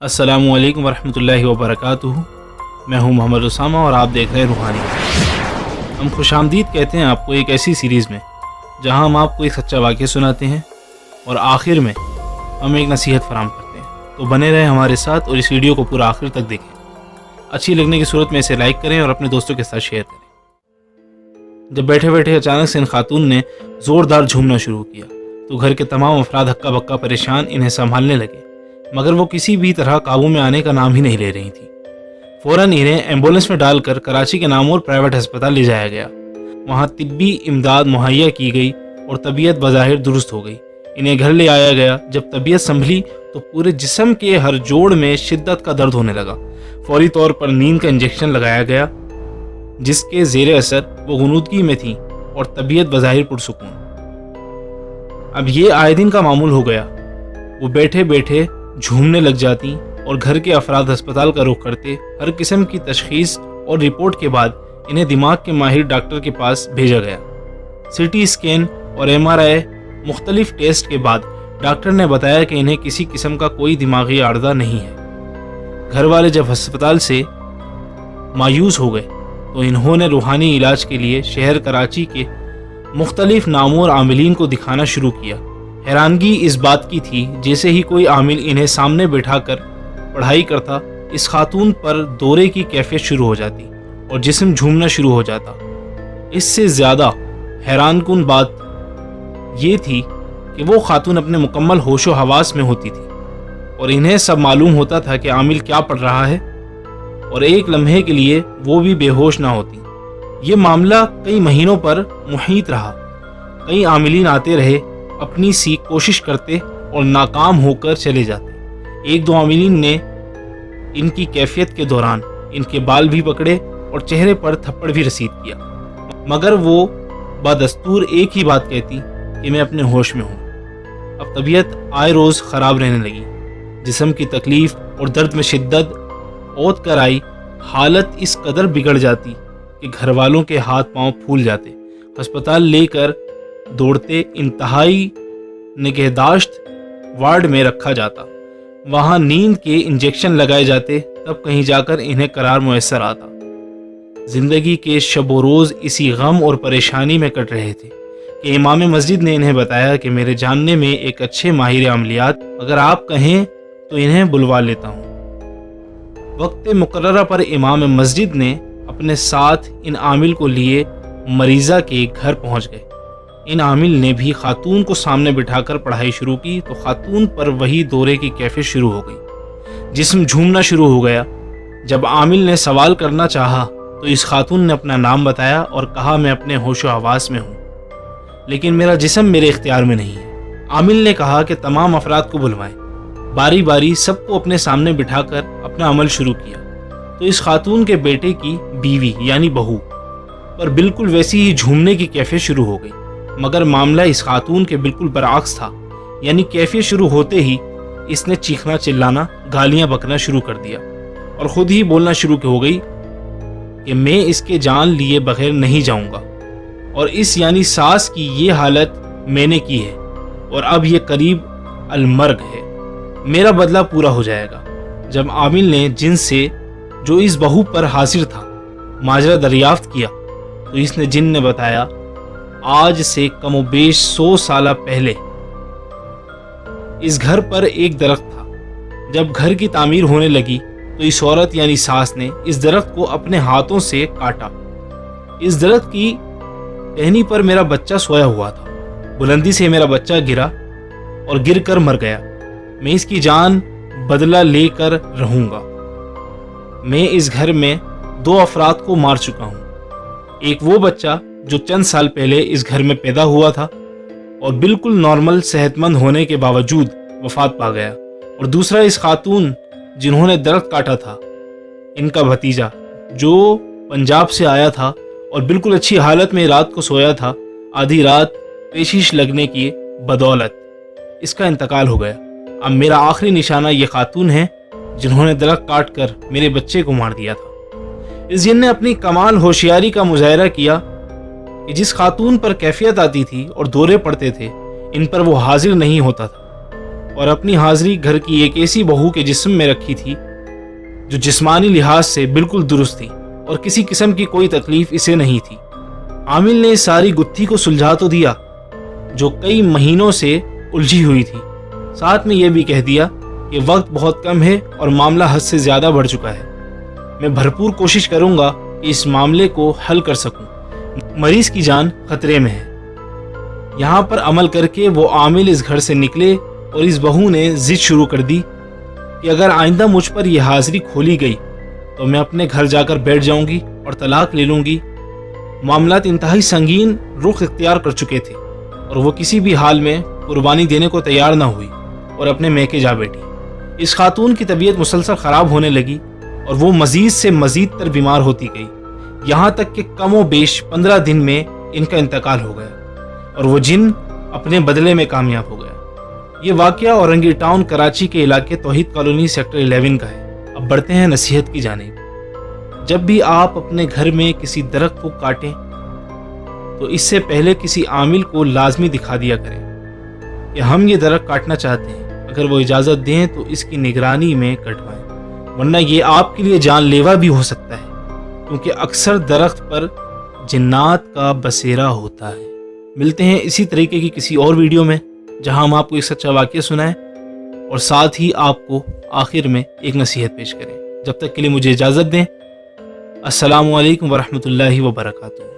अस्सलामु अलैकुम वरहमतुल्लाहि वबरकातुहू। मैं हूं मोहम्मद उसामा और आप देख रहे हैं रूहानी। हम खुशामदीद कहते हैं आपको एक ऐसी सीरीज़ में जहां हम आपको एक सच्चा वाक़या सुनाते हैं और आखिर में हम एक नसीहत फराहम करते हैं। तो बने रहें हमारे साथ और इस वीडियो को पूरा आखिर तक देखें। अच्छी लगने की सूरत में इसे लाइक करें और अपने दोस्तों के साथ शेयर करें। जब बैठे बैठे अचानक से इन खातून ने ज़ोरदार झूमना शुरू किया तो घर के तमाम अफराद हक्का बक्का परेशान इन्हें संभालने लगे, मगर वो किसी भी तरह काबू में आने का नाम ही नहीं ले रही थी। फ़ौरन इन्हें एम्बुलेंस में डालकर कराची के नामोर प्राइवेट अस्पताल ले जाया गया। वहाँ तिब्बी इमदाद मुहैया की गई और तबीयत बज़ाहिर दुरुस्त हो गई। इन्हें घर ले आया गया। जब तबीयत संभली तो पूरे जिस्म के हर जोड़ में शिद्दत का दर्द होने लगा। फौरी तौर पर नींद का इंजेक्शन लगाया गया, जिसके ज़ेर असर वो गुनूदगी में थी और तबीयत बज़ाहिर पुरसुकून। अब ये आए दिन का मामूल हो गया। वो बैठे बैठे झूमने लग जाती और घर के अफराद अस्पताल का रुख करते। हर किस्म की तशखीस और रिपोर्ट के बाद इन्हें दिमाग के माहिर डॉक्टर के पास भेजा गया। सीटी स्कैन और MRI मुख्तलिफ टेस्ट के बाद डॉक्टर ने बताया कि इन्हें किसी किस्म का कोई दिमागी आर्दा नहीं है। घर वाले जब अस्पताल से मायूस हो गए तो इन्होंने रूहानी इलाज के लिए शहर कराची के मुख्तलिफ नामों आमिलीन को दिखाना शुरू किया। हैरानगी इस बात की थी, जैसे ही कोई आमिल इन्हें सामने बैठाकर पढ़ाई करता, इस खातून पर दौरे की कैफियत शुरू हो जाती और जिस्म झूमना शुरू हो जाता। इससे ज़्यादा हैरानकुन बात ये थी कि वो खातून अपने मुकम्मल होशो हवास में होती थी और इन्हें सब मालूम होता था कि आमिल क्या पढ़ रहा है और एक लम्हे के लिए वो भी बेहोश ना होती। ये मामला कई महीनों पर मुहीत रहा। कई आमिलीन आते रहे, अपनी सी कोशिश करते और नाकाम होकर चले जाते। एक दो आमिलीन ने इनकी कैफियत के दौरान इनके बाल भी पकड़े और चेहरे पर थप्पड़ भी रसीद किया, मगर वो बदस्तूर एक ही बात कहती कि मैं अपने होश में हूँ। अब तबीयत आए रोज़ ख़राब रहने लगी। जिस्म की तकलीफ़ और दर्द में शिद्दत औद कर आई। हालत इस कदर बिगड़ जाती कि घर वालों के हाथ पांव फूल जाते। अस्पताल लेकर दौड़ते इंतहाई निगहदाश्त वार्ड में रखा जाता। वहाँ नींद के इंजेक्शन लगाए जाते, तब कहीं जाकर इन्हें करार मुयस्सर आता। ज़िंदगी के शब व रोज़ इसी गम और परेशानी में कट रहे थे कि इमाम मस्जिद ने इन्हें बताया कि मेरे जानने में एक अच्छे माहिर अमलियात, अगर आप कहें तो इन्हें बुलवा लेता हूँ। वक्त मुकर्ररा पर इमाम मस्जिद ने अपने साथ इन आमिल को लिए मरीज़ा के घर पहुँच गए। इन आमिल ने भी खातून को सामने बिठाकर पढ़ाई शुरू की तो खातून पर वही दौरे की कैफियत शुरू हो गई। जिस्म झूमना शुरू हो गया। जब आमिल ने सवाल करना चाहा तो इस खातून ने अपना नाम बताया और कहा, मैं अपने होशो हवास में हूँ, लेकिन मेरा जिस्म मेरे इख्तियार में नहीं है। आमिल ने कहा कि तमाम अफराद को बुलवाएं। बारी बारी सबको अपने सामने बिठाकर अपना अमल शुरू किया तो इस खातून के बेटे की बीवी यानी बहू पर बिल्कुल वैसी ही झूमने की कैफियत शुरू हो गई, मगर मामला इस खातून के बिल्कुल बरअक्स था। यानी कैफियत शुरू होते ही इसने चीखना चिल्लाना, गालियां बकना शुरू कर दिया और ख़ुद ही बोलना शुरू हो गई कि मैं इसके जान लिए बगैर नहीं जाऊंगा और इस यानी सास की ये हालत मैंने की है और अब ये करीब अलमर्ग है। मेरा बदला पूरा हो जाएगा। जब आमिल ने जिन से जो इस बहू पर हाजिर था माजरा दरियाफ्त किया तो इसने जिन ने बताया, आज से कमोबेश 100 साल पहले इस घर पर एक दरख्त था। जब घर की तामीर होने लगी तो इस औरत यानी सास ने इस दरख्त को अपने हाथों से काटा। इस दरख्त की टहनी पर मेरा बच्चा सोया हुआ था। बुलंदी से मेरा बच्चा गिरा और गिर कर मर गया। मैं इसकी जान बदला लेकर रहूंगा। मैं इस घर में 2 अफराद को मार चुका हूँ। एक वो बच्चा जो चंद साल पहले इस घर में पैदा हुआ था और बिल्कुल नॉर्मल सेहतमंद होने के बावजूद वफात पा गया, और दूसरा इस खातून जिन्होंने दरख्त काटा था, इनका भतीजा जो पंजाब से आया था और बिल्कुल अच्छी हालत में रात को सोया था। आधी रात पेशिश लगने की बदौलत इसका इंतकाल हो गया। अब मेरा आखिरी निशाना ये खातून है जिन्होंने दरख्त काट कर मेरे बच्चे को मार दिया था। इस जिन ने अपनी कमाल होशियारी का मुजाहरा किया कि जिस खातून पर कैफियत आती थी और दौरे पड़ते थे, इन पर वो हाजिर नहीं होता था और अपनी हाजिरी घर की एक ऐसी बहू के जिस्म में रखी थी जो जिस्मानी लिहाज से बिल्कुल दुरुस्त थी और किसी किस्म की कोई तकलीफ इसे नहीं थी। आमिल ने सारी गुत्थी को सुलझा तो दिया जो कई महीनों से उलझी हुई थी, साथ में यह भी कह दिया कि वक्त बहुत कम है और मामला हद से ज़्यादा बढ़ चुका है। मैं भरपूर कोशिश करूंगा कि इस मामले को हल कर सकूं। मरीज की जान खतरे में है। यहाँ पर अमल करके वो आमिल इस घर से निकले और इस बहू ने जिद शुरू कर दी कि अगर आइंदा मुझ पर यह हाजिरी खोली गई तो मैं अपने घर जाकर बैठ जाऊंगी और तलाक ले लूंगी। मामलात इंतहाई संगीन रुख इख्तियार कर चुके थे और वो किसी भी हाल में कुर्बानी देने को तैयार न हुई और अपने मैके जा बैठी। इस खातून की तबीयत मुसलसल ख़राब होने लगी और वो मजीद से मजीद तर बीमार होती गई, यहाँ तक कि कमो बेश 15 दिन में इनका इंतकाल हो गया और वो जिन अपने बदले में कामयाब हो गया। ये वाक़या औरंगी टाउन कराची के इलाके तौहीद कॉलोनी सेक्टर 11 का है। अब बढ़ते हैं नसीहत की जानिब। जब भी आप अपने घर में किसी दरख्त को काटें तो इससे पहले किसी आमिल को लाजमी दिखा दिया करें कि हम ये दरख्त काटना चाहते हैं। अगर वो इजाज़त दें तो इसकी निगरानी में कटवाएं, वरना ये आपके लिए जानलेवा भी हो सकता है, क्योंकि अक्सर दरख्त पर जिन्नात का बसेरा होता है। मिलते हैं इसी तरीके की किसी और वीडियो में जहां हम आपको एक सच्चा वाक़या सुनाएं और साथ ही आपको आखिर में एक नसीहत पेश करें। जब तक के लिए मुझे इजाज़त दें। अस्सलामु अलैकुम वरहमतुल्लाहि वबरकातुहू।